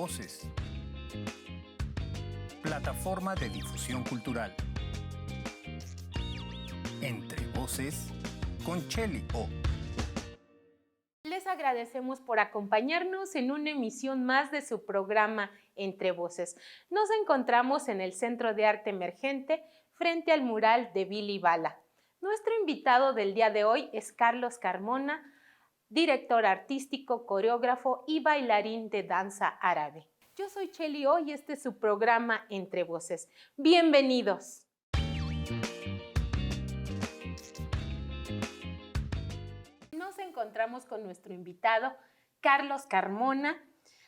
Voces. Plataforma de difusión cultural. Entre Voces con Cheli O. Les agradecemos por acompañarnos en una emisión más de su programa Entre Voces. Nos encontramos en el Centro de Arte Emergente frente al mural de Billy Bala. Nuestro invitado del día de hoy es Carlos Carmona, director artístico, coreógrafo y bailarín de danza árabe. Yo soy Cheli O y este es su programa Entre Voces. Bienvenidos. Nos encontramos con nuestro invitado, Carlos Carmona,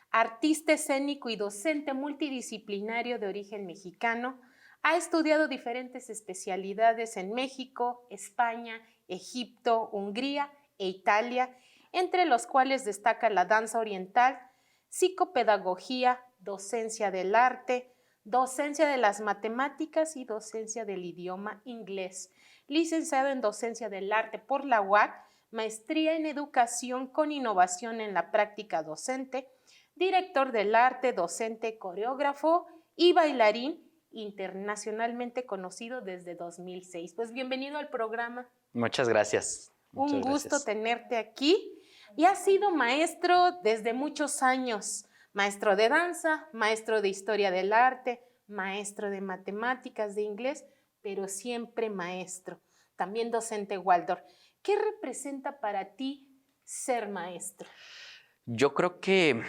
artista escénico y docente multidisciplinario de origen mexicano. Ha estudiado diferentes especialidades en México, España, Egipto, Hungría e Italia, entre los cuales destaca la danza oriental, psicopedagogía, docencia del arte, docencia de las matemáticas y docencia del idioma inglés. Licenciado en docencia del arte por la UAC, maestría en educación con innovación en la práctica docente, director del arte, docente, coreógrafo y bailarín internacionalmente conocido desde 2006. Pues bienvenido al programa. Muchas gracias. Un gusto tenerte aquí. Y has sido maestro desde muchos años, maestro de danza, maestro de historia del arte, maestro de matemáticas, de inglés, pero siempre maestro, también docente Waldorf. ¿Qué representa para ti ser maestro? Yo creo que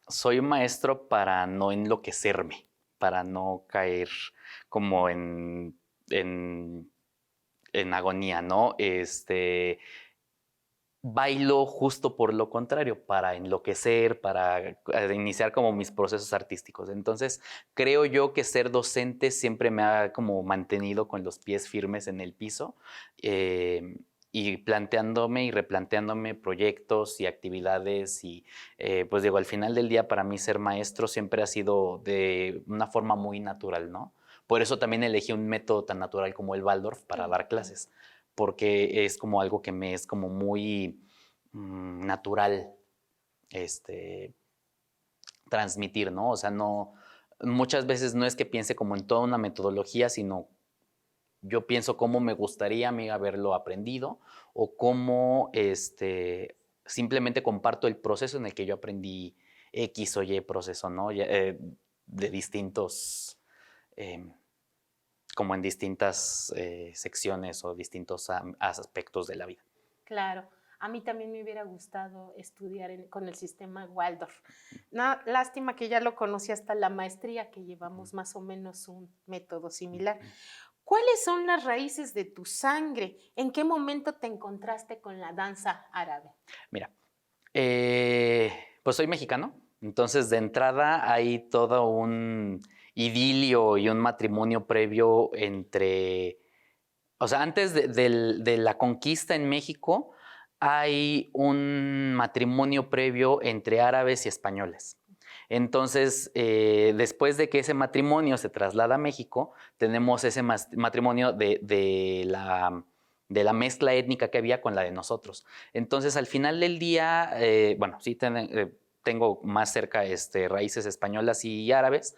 soy un maestro para no enloquecerme, para no caer como en agonía, ¿no? Bailo justo por lo contrario, para enloquecer, para iniciar como mis procesos artísticos. Entonces, creo yo que ser docente siempre me ha como mantenido con los pies firmes en el piso y planteándome y replanteándome proyectos y actividades y pues digo, al final del día para mí ser maestro siempre ha sido de una forma muy natural, ¿no? Por eso también elegí un método tan natural como el Waldorf para dar clases, porque es como algo que me es como muy natural transmitir, ¿no? O sea, no, muchas veces no es que piense como en toda una metodología, sino yo pienso cómo me gustaría a mí haberlo aprendido o cómo simplemente comparto el proceso en el que yo aprendí X o Y proceso, ¿no? De distintos... como en distintas secciones o distintos aspectos de la vida. Claro, a mí también me hubiera gustado estudiar con el sistema Waldorf. No, lástima que ya lo conocí hasta la maestría, que llevamos más o menos un método similar. ¿Cuáles son las raíces de tu sangre? ¿En qué momento te encontraste con la danza árabe? Mira, pues soy mexicano, entonces de entrada hay todo un idilio y un matrimonio previo entre, o sea, antes de la conquista en México hay un matrimonio previo entre árabes y españoles. Entonces, después de que ese matrimonio se traslada a México, tenemos ese matrimonio de la mezcla étnica que había con la de nosotros. Entonces, al final del día, bueno, sí tengo más cerca raíces españolas y árabes,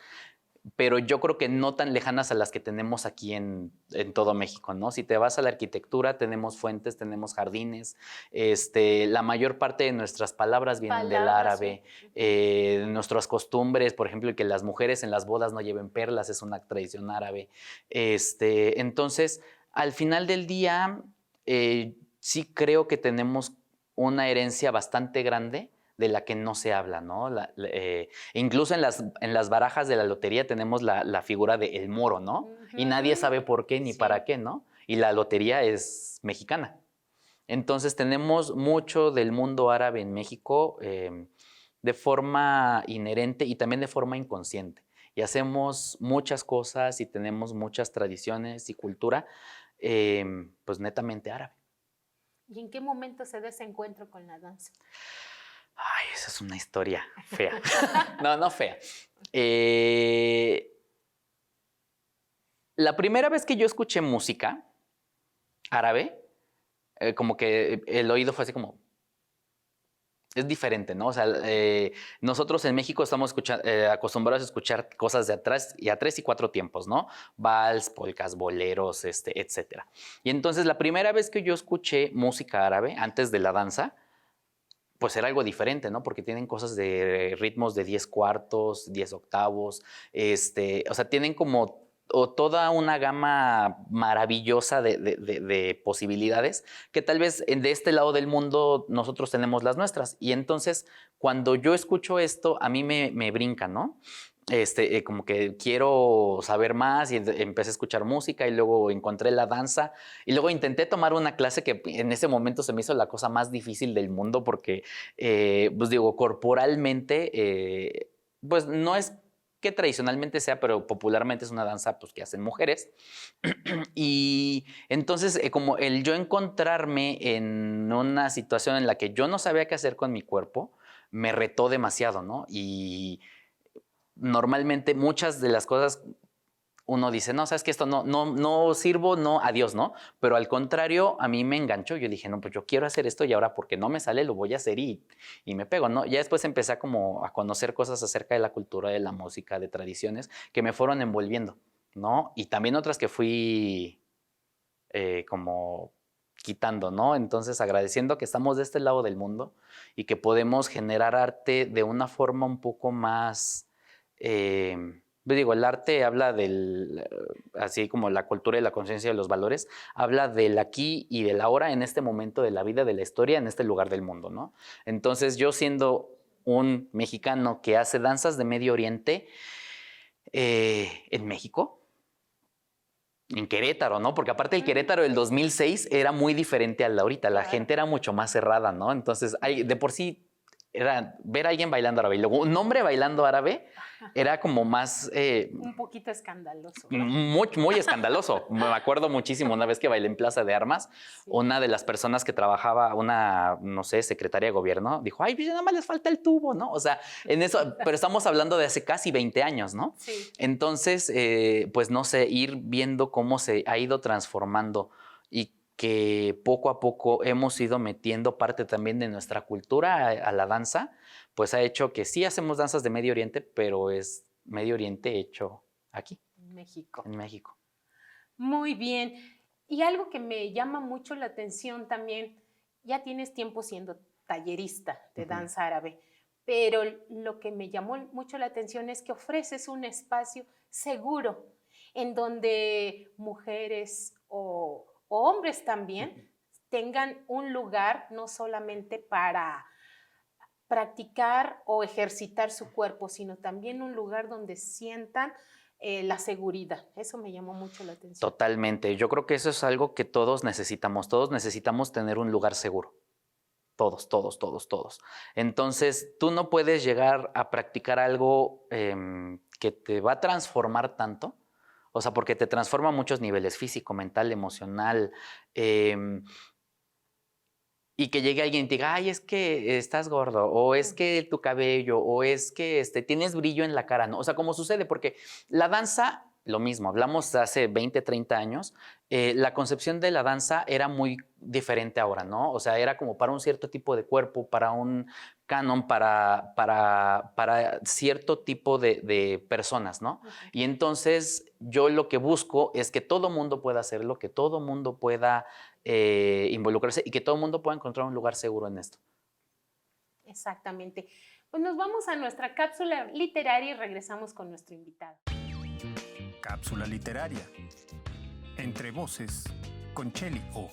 pero yo creo que no tan lejanas a las que tenemos aquí en todo México, ¿no? Si te vas a la arquitectura, tenemos fuentes, tenemos jardines, la mayor parte de nuestras palabras vienen del árabe, sí. Nuestras costumbres, por ejemplo, que las mujeres en las bodas no lleven perlas, es una tradición árabe. Entonces, al final del día, sí creo que tenemos una herencia bastante grande de la que no se habla, ¿no? Incluso en las barajas de la lotería tenemos la figura del moro, ¿no? Y nadie sabe por qué ni para qué, ¿no? Y la lotería es mexicana. Entonces tenemos mucho del mundo árabe en México de forma inherente y también de forma inconsciente. Y hacemos muchas cosas y tenemos muchas tradiciones y cultura, pues netamente árabe. ¿Y en qué momento se da ese encuentro con la danza? Ay, esa es una historia fea. No fea. La primera vez que yo escuché música árabe, como que el oído fue así como... es diferente, ¿no? O sea, nosotros en México estamos acostumbrados a escuchar cosas de atrás y a 3 y 4 tiempos, ¿no? Vals, polcas, boleros, etcétera. Y entonces la primera vez que yo escuché música árabe antes de la danza, pues era algo diferente, ¿no? Porque tienen cosas de ritmos de 10 cuartos, 10 octavos, o sea, tienen como toda una gama maravillosa de posibilidades que tal vez de este lado del mundo nosotros tenemos las nuestras. Y entonces, cuando yo escucho esto, a mí me brinca, ¿no? Como que quiero saber más y empecé a escuchar música y luego encontré la danza y luego intenté tomar una clase que en ese momento se me hizo la cosa más difícil del mundo porque, pues digo, corporalmente, pues no es que tradicionalmente sea, pero popularmente es una danza pues, que hacen mujeres. Y entonces, como el yo encontrarme en una situación en la que yo no sabía qué hacer con mi cuerpo, me retó demasiado, ¿no? Y normalmente muchas de las cosas uno dice, no, sabes que esto no sirvo, no, adiós, ¿no? Pero al contrario, a mí me enganchó. Yo dije, no, pues yo quiero hacer esto y ahora porque no me sale lo voy a hacer y me pego, ¿no? Ya después empecé como a conocer cosas acerca de la cultura, de la música, de tradiciones que me fueron envolviendo, ¿no? Y también otras que fui como quitando, ¿no? Entonces agradeciendo que estamos de este lado del mundo y que podemos generar arte de una forma un poco más... digo, el arte habla del, así como la cultura y la conciencia de los valores, habla del aquí y del ahora en este momento de la vida, de la historia, en este lugar del mundo, ¿no? Entonces yo siendo un mexicano que hace danzas de Medio Oriente en México, en Querétaro, ¿no? Porque aparte el Querétaro del 2006 era muy diferente al de ahorita, la gente era mucho más cerrada, ¿no? Entonces, de por sí, era ver a alguien bailando árabe y luego un hombre bailando árabe era como más... un poquito escandaloso, ¿no? Muy, muy escandaloso. Me acuerdo muchísimo una vez que bailé en Plaza de Armas, sí. Una de las personas que trabajaba, una, no sé, secretaria de gobierno, dijo, ay, pues nada más les falta el tubo, ¿no? O sea, en eso, pero estamos hablando de hace casi 20 años, ¿no? Sí. Entonces, pues no sé, ir viendo cómo se ha ido transformando y que poco a poco hemos ido metiendo parte también de nuestra cultura a la danza, pues ha hecho que sí hacemos danzas de Medio Oriente, pero es Medio Oriente hecho aquí. En México. En México. Muy bien. Y algo que me llama mucho la atención también, ya tienes tiempo siendo tallerista de danza árabe, pero lo que me llamó mucho la atención es que ofreces un espacio seguro en donde mujeres o hombres también tengan un lugar no solamente para practicar o ejercitar su cuerpo, sino también un lugar donde sientan la seguridad. Eso me llamó mucho la atención. Totalmente. Yo creo que eso es algo que todos necesitamos. Todos necesitamos tener un lugar seguro. Todos, todos, todos, todos. Entonces, tú no puedes llegar a practicar algo que te va a transformar tanto. O sea, porque te transforma a muchos niveles, físico, mental, emocional. Y que llegue alguien y te diga, ay, es que estás gordo, o es que tu cabello, o es que tienes brillo en la cara, ¿no? O sea, ¿cómo sucede? Porque la danza, lo mismo, hablamos hace 20, 30 años, la concepción de la danza era muy diferente ahora, ¿no? O sea, era como para un cierto tipo de cuerpo, para un canon, para cierto tipo de personas, ¿no? Y entonces yo lo que busco es que todo mundo pueda hacerlo, que todo mundo pueda involucrarse y que todo el mundo pueda encontrar un lugar seguro en esto. Exactamente. Pues nos vamos a nuestra cápsula literaria y regresamos con nuestro invitado. Cápsula literaria. Entre voces con Cheli O.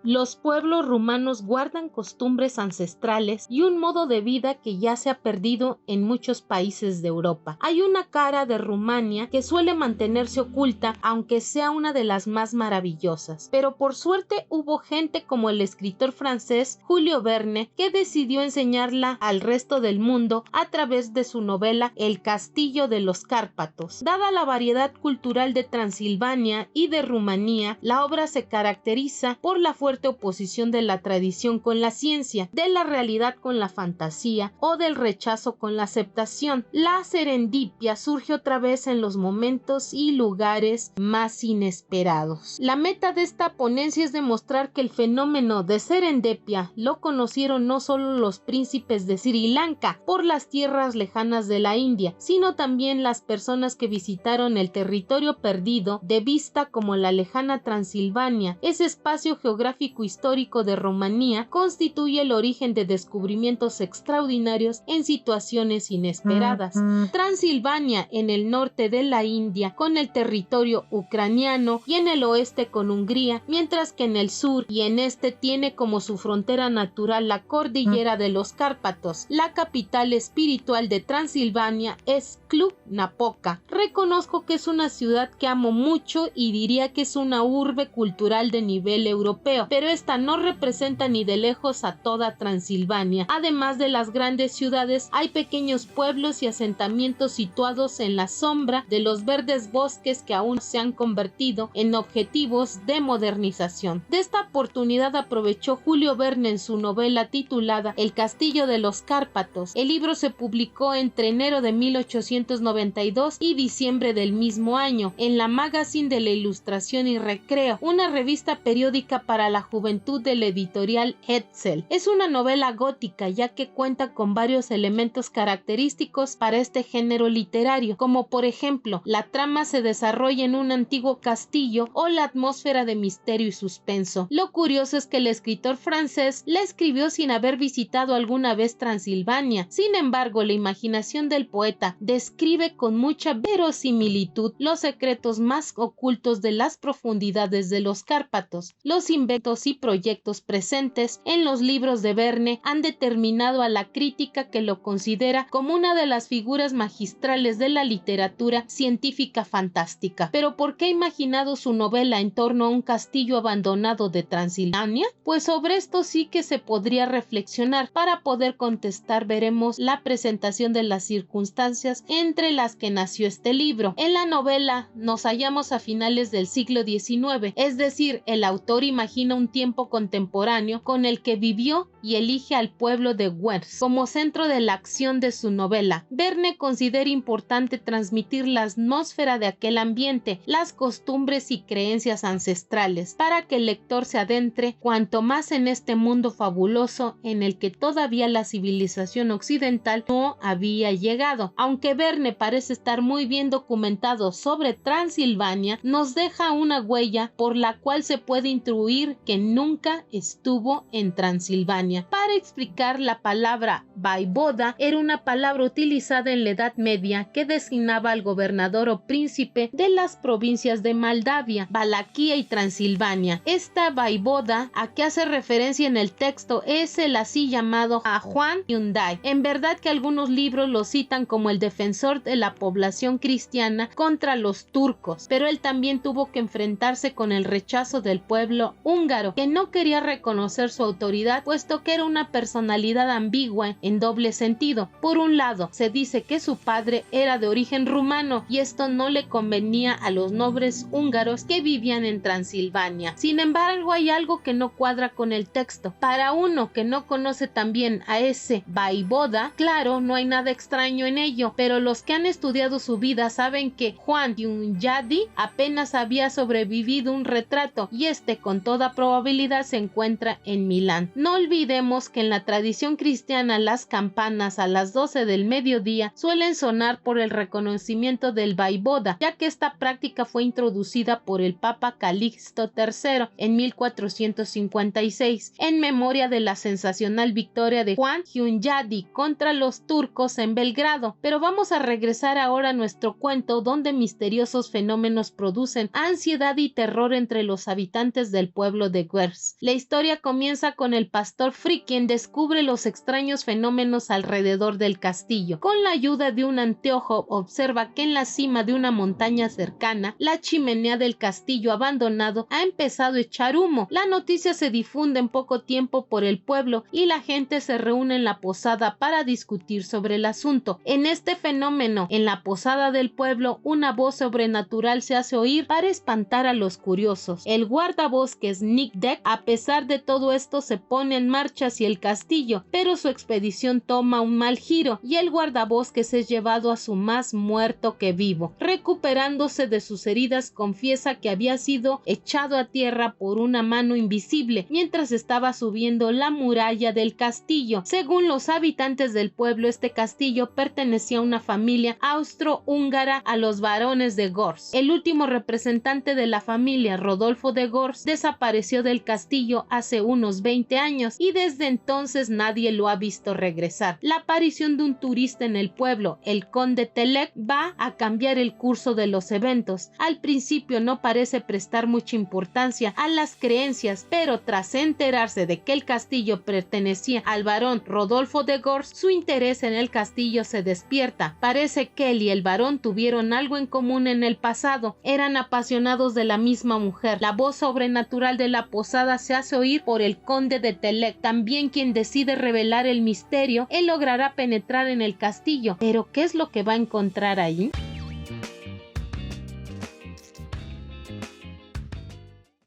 Los pueblos rumanos guardan costumbres ancestrales y un modo de vida que ya se ha perdido en muchos países de Europa. Hay una cara de Rumania que suele mantenerse oculta, aunque sea una de las más maravillosas. Pero por suerte hubo gente como el escritor francés Julio Verne que decidió enseñarla al resto del mundo a través de su novela El castillo de los Cárpatos. Dada la variedad cultural de Transilvania y de Rumanía, la obra se caracteriza por la fuerza fuerte oposición de la tradición con la ciencia, de la realidad con la fantasía o del rechazo con la aceptación. La serendipia surge otra vez en los momentos y lugares más inesperados. La meta de esta ponencia es demostrar que el fenómeno de serendipia lo conocieron no solo los príncipes de Sri Lanka por las tierras lejanas de la India, sino también las personas que visitaron el territorio perdido de vista como la lejana Transilvania. Ese espacio geográfico histórico de Rumanía constituye el origen de descubrimientos extraordinarios en situaciones inesperadas. Transilvania en el norte de la India con el territorio ucraniano y en el oeste con Hungría, mientras que en el sur y en este tiene como su frontera natural la cordillera de los Cárpatos. La capital espiritual de Transilvania es Cluj-Napoca. Reconozco que es una ciudad que amo mucho y diría que es una urbe cultural de nivel europeo, pero esta no representa ni de lejos a toda Transilvania. Además de las grandes ciudades, hay pequeños pueblos y asentamientos situados en la sombra de los verdes bosques que aún se han convertido en objetivos de modernización. De esta oportunidad aprovechó Julio Verne en su novela titulada El castillo de los Cárpatos. El libro se publicó entre enero de 1892 y diciembre del mismo año en la Magazine de la Ilustración y Recreo, una revista periódica para la juventud de la editorial Hetzel. Es una novela gótica ya que cuenta con varios elementos característicos para este género literario, como por ejemplo, la trama se desarrolla en un antiguo castillo o la atmósfera de misterio y suspenso. Lo curioso es que el escritor francés la escribió sin haber visitado alguna vez Transilvania. Sin embargo, la imaginación del poeta describe con mucha verosimilitud los secretos más ocultos de las profundidades de los Cárpatos. Los inventos y proyectos presentes en los libros de Verne han determinado a la crítica que lo considera como una de las figuras magistrales de la literatura científica fantástica. ¿Pero por qué ha imaginado su novela en torno a un castillo abandonado de Transilvania? Pues sobre esto sí que se podría reflexionar. Para poder contestar veremos la presentación de las circunstancias entre las que nació este libro. En la novela nos hallamos a finales del siglo XIX, es decir, el autor imagina un tiempo contemporáneo con el que vivió y elige al pueblo de Wers como centro de la acción de su novela. Verne considera importante transmitir la atmósfera de aquel ambiente, las costumbres y creencias ancestrales, para que el lector se adentre cuanto más en este mundo fabuloso en el que todavía la civilización occidental no había llegado. Aunque Verne parece estar muy bien documentado sobre Transilvania, nos deja una huella por la cual se puede intuir que nunca estuvo en Transilvania. Para explicar, la palabra vaivoda era una palabra utilizada en la Edad Media que designaba al gobernador o príncipe de las provincias de Moldavia, Valaquia y Transilvania. Esta vaivoda a que hace referencia en el texto es el así llamado a Juan Hyundai. En verdad que algunos libros lo citan como el defensor de la población cristiana contra los turcos, pero él también tuvo que enfrentarse con el rechazo del pueblo húngaro, que no quería reconocer su autoridad, puesto que era una personalidad ambigua en doble sentido. Por un lado, se dice que su padre era de origen rumano y esto no le convenía a los nobles húngaros que vivían en Transilvania. Sin embargo, hay algo que no cuadra con el texto. Para uno que no conoce también a ese vaivoda, claro, no hay nada extraño en ello, pero los que han estudiado su vida saben que Juan Hunyadi apenas había sobrevivido un retrato y este con toda probabilidad se encuentra en Milán. No olvidemos que en la tradición cristiana las campanas a las 12 del mediodía suelen sonar por el reconocimiento del vaivoda, ya que esta práctica fue introducida por el Papa Calixto III en 1456 en memoria de la sensacional victoria de Juan Hunyadi contra los turcos en Belgrado. Pero vamos a regresar ahora a nuestro cuento, donde misteriosos fenómenos producen ansiedad y terror entre los habitantes del pueblo de Wers. La historia comienza con el pastor Frick, quien descubre los extraños fenómenos alrededor del castillo. Con la ayuda de un anteojo observa que en la cima de una montaña cercana, la chimenea del castillo abandonado ha empezado a echar humo. La noticia se difunde en poco tiempo por el pueblo y la gente se reúne en la posada para discutir sobre el asunto. En este fenómeno, en la posada del pueblo, una voz sobrenatural se hace oír para espantar a los curiosos. El guardabosques Nick Nick Deck, a pesar de todo esto, se pone en marcha hacia el castillo, pero su expedición toma un mal giro y el guardabosques es llevado a su más muerto que vivo. Recuperándose de sus heridas, confiesa que había sido echado a tierra por una mano invisible mientras estaba subiendo la muralla del castillo. Según los habitantes del pueblo, este castillo pertenecía a una familia austrohúngara, a los barones de Gors. El último representante de la familia, Rodolfo de Gors, desapareció del castillo hace unos 20 años y desde entonces nadie lo ha visto regresar. La aparición de un turista en el pueblo, el conde Telek, va a cambiar el curso de los eventos. Al principio no parece prestar mucha importancia a las creencias, pero tras enterarse de que el castillo pertenecía al barón Rodolfo de Gors, su interés en el castillo se despierta. Parece que él y el barón tuvieron algo en común en el pasado, eran apasionados de la misma mujer. La voz sobrenatural de la posada se hace oír por el conde de Telek, también quien decide revelar el misterio. Él logrará penetrar en el castillo, pero ¿qué es lo que va a encontrar ahí?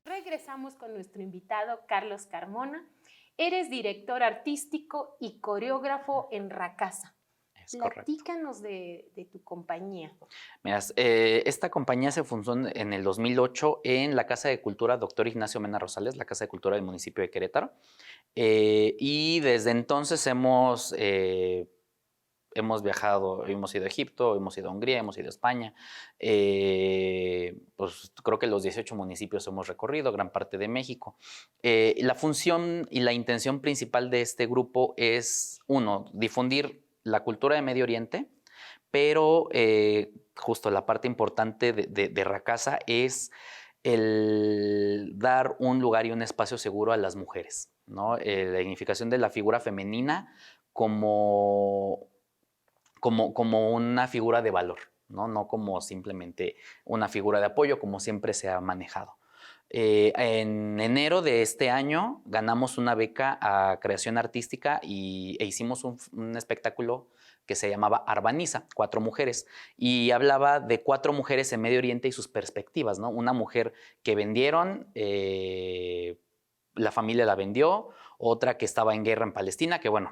Regresamos con nuestro invitado Carlos Carmona. Eres director artístico y coreógrafo en Racasa. Es correcto. Platícanos de tu compañía. Mira, esta compañía se fundó en el 2008 en la Casa de Cultura Dr. Ignacio Mena Rosales, la Casa de Cultura del municipio de Querétaro. Y desde entonces hemos viajado, hemos ido a Egipto, hemos ido a Hungría, hemos ido a España. Pues creo que los 18 municipios hemos recorrido, gran parte de México. La función y la intención principal de este grupo es, uno, difundir la cultura de Medio Oriente, pero justo la parte importante de Racasa es el dar un lugar y un espacio seguro a las mujeres, ¿no? La dignificación de la figura femenina como una figura de valor, ¿no? No como simplemente una figura de apoyo, como siempre se ha manejado. En enero de este año ganamos una beca a creación artística e hicimos un espectáculo que se llamaba Arbaniza, 4 mujeres, y hablaba de 4 mujeres en Medio Oriente y sus perspectivas, ¿no? Una mujer que vendieron, la familia la vendió, otra que estaba en guerra en Palestina, que bueno,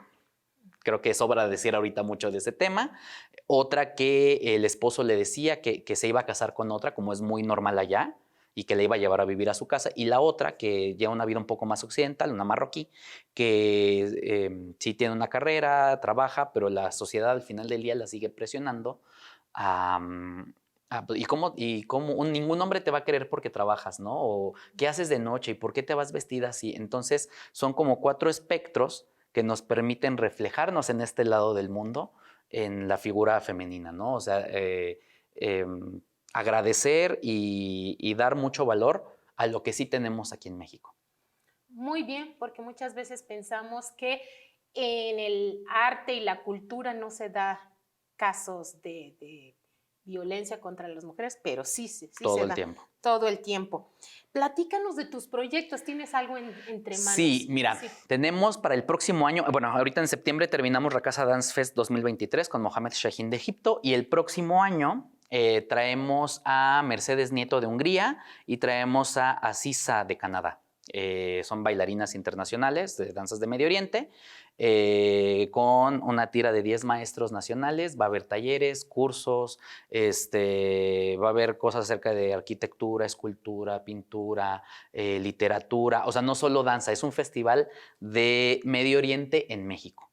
creo que sobra decir ahorita mucho de ese tema. Otra que el esposo le decía que se iba a casar con otra, como es muy normal allá, y que le iba a llevar a vivir a su casa. Y la otra que lleva una vida un poco más occidental, una marroquí, que sí tiene una carrera, trabaja, pero la sociedad al final del día la sigue presionando. Y cómo ningún hombre te va a querer porque trabajas, ¿no? O qué haces de noche y por qué te vas vestida así. Entonces son como 4 espectros que nos permiten reflejarnos en este lado del mundo, en la figura femenina, ¿no? O sea, agradecer y dar mucho valor a lo que sí tenemos aquí en México. Muy bien, porque muchas veces pensamos que en el arte y la cultura no se da casos de violencia contra las mujeres, pero sí todo se el da. tiempo. Todo el tiempo. Platícanos de tus proyectos. ¿Tienes algo entre manos? Sí, mira, tenemos para el próximo año, bueno, ahorita en septiembre terminamos Racasa Dance Fest 2023 con Mohamed Shahin de Egipto y el próximo año traemos a Mercedes Nieto de Hungría y traemos a Aziza de Canadá. Son bailarinas internacionales de danzas de Medio Oriente, con una tira de 10 maestros nacionales. Va a haber talleres, cursos, va a haber cosas acerca de arquitectura, escultura, pintura, literatura. O sea, no solo danza, es un festival de Medio Oriente en México.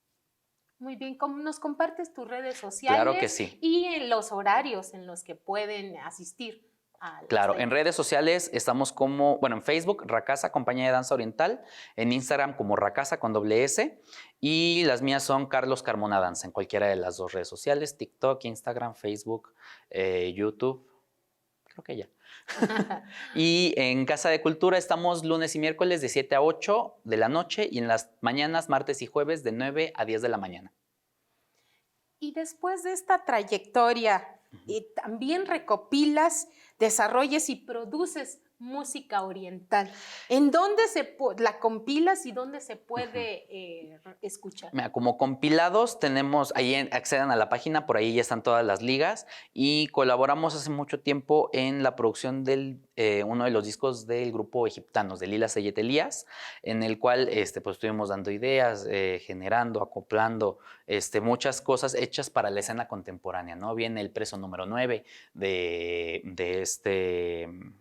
Muy bien, ¿nos compartes tus redes sociales? Claro que sí. Y en los horarios en los que pueden asistir. Claro, en redes sociales estamos como, bueno, en Facebook, Racasa, Compañía de Danza Oriental, en Instagram como Racasa con .s, y las mías son Carlos Carmona Danza, en cualquiera de las 2 redes sociales, TikTok, Instagram, Facebook, YouTube, creo que ya. Y en Casa de Cultura estamos lunes y miércoles de 7 a 8 de la noche y en las mañanas, martes y jueves de 9 a 10 de la mañana. Y después de esta trayectoria, también recopilas, desarrollas y produces música oriental. ¿En dónde la compilas y dónde se puede escuchar? Mira, como compilados tenemos, ahí accedan a la página, por ahí ya están todas las ligas y colaboramos hace mucho tiempo en la producción de uno de los discos del grupo Egiptanos, de Lila Seyet Elías, en el cual pues estuvimos dando ideas, generando, acoplando muchas cosas hechas para la escena contemporánea, ¿no? Viene El Preso número 9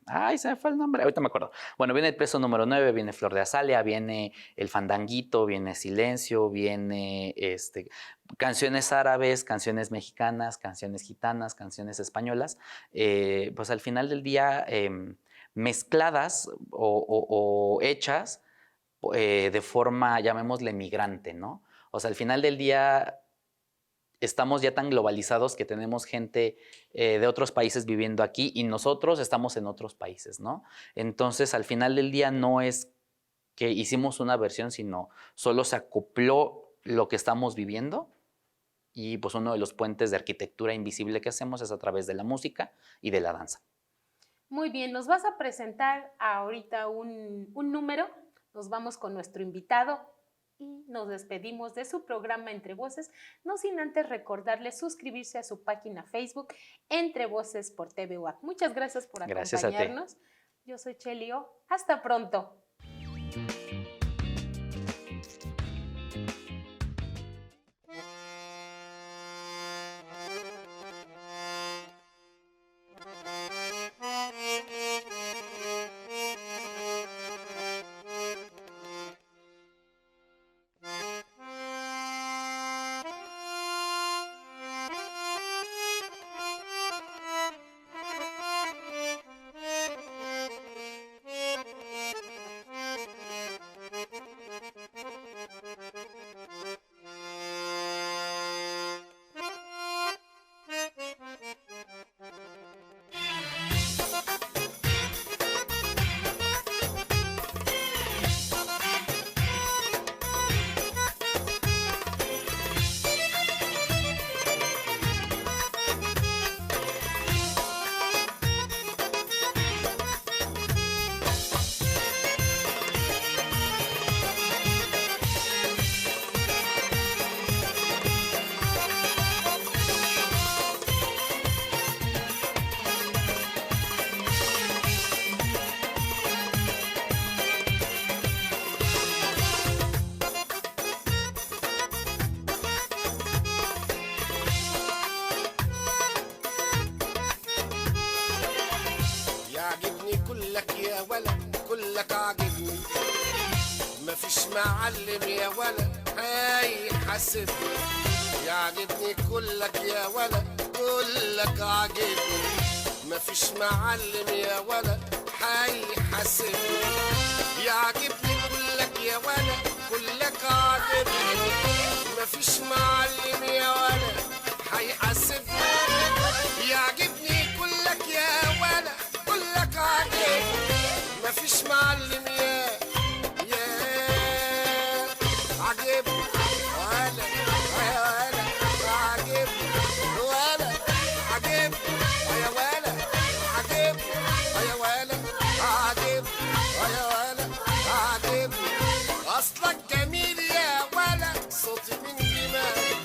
ay, se me fue el nombre, ahorita me acuerdo. Bueno, viene El Preso número 9, viene Flor de Azalea, viene El Fandanguito, viene Silencio, viene canciones árabes, canciones mexicanas, canciones gitanas, canciones españolas, pues al final del día mezcladas o hechas de forma, llamémosle migrante, ¿no? O sea, al final del día estamos ya tan globalizados que tenemos gente de otros países viviendo aquí y nosotros estamos en otros países, ¿no? Entonces, al final del día no es que hicimos una versión, sino solo se acopló lo que estamos viviendo y pues uno de los puentes de arquitectura invisible que hacemos es a través de la música y de la danza. Muy bien, nos vas a presentar ahorita un número, nos vamos con nuestro invitado y nos despedimos de su programa Entre Voces, no sin antes recordarles suscribirse a su página Facebook Entre Voces por TV UAC. Muchas gracias por acompañarnos. Gracias a ti. Yo soy Cheli O. Hasta pronto. معلم يا ولد هيحاسب يعجبني كلك يا ولد كلك عاجبني مفيش معلم يا ولد هيحاسب يعجبني كلك يا ولد كلك عاجبني مفيش معلم يا ولد هيحاسب يعجبني كلك يا ولد كلك عاجبني مفيش معلم يا أصلك جميل يا ولد صوتي من دماغي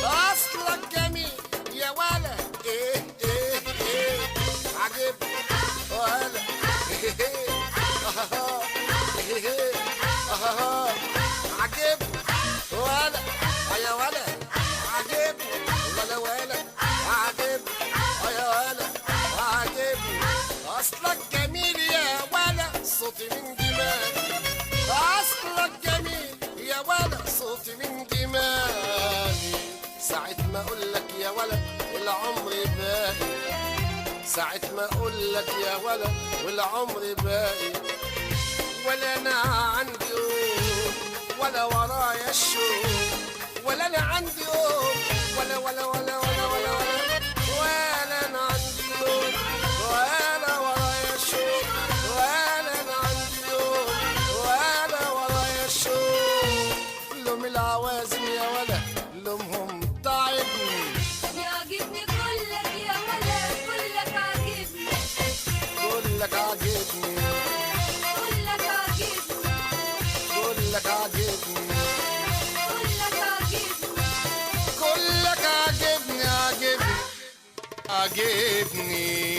أصلك جميل يا ولد إيه إيه إيه عجبني ولد إيه إيه إيه عجبني ولد يا ولد عجبني ولا ولد عجبني يا ولد عجبني أصلك جميل يا ولد صوتي من دماغي أصلك جميل يا ولد صوتي من دماغي ساعة ما أقولك يا ولد العمر باقي ساعة ما أقولك يا ولد والعمر باقي ولا أنا عندي يوم ولا ورايا الشوق ولا أنا عندي يوم ولا ولا ولا ولا ولا ولا ولا أنا عندي يوم ولا ورايا الشوق ولا أنا عندي يوم ولا ورايا الشوق لوم العوازم يا ولد لومهم تعبني يعجبني كلك يا ولد كلك عاجبني كلك عاجبني عاجبني.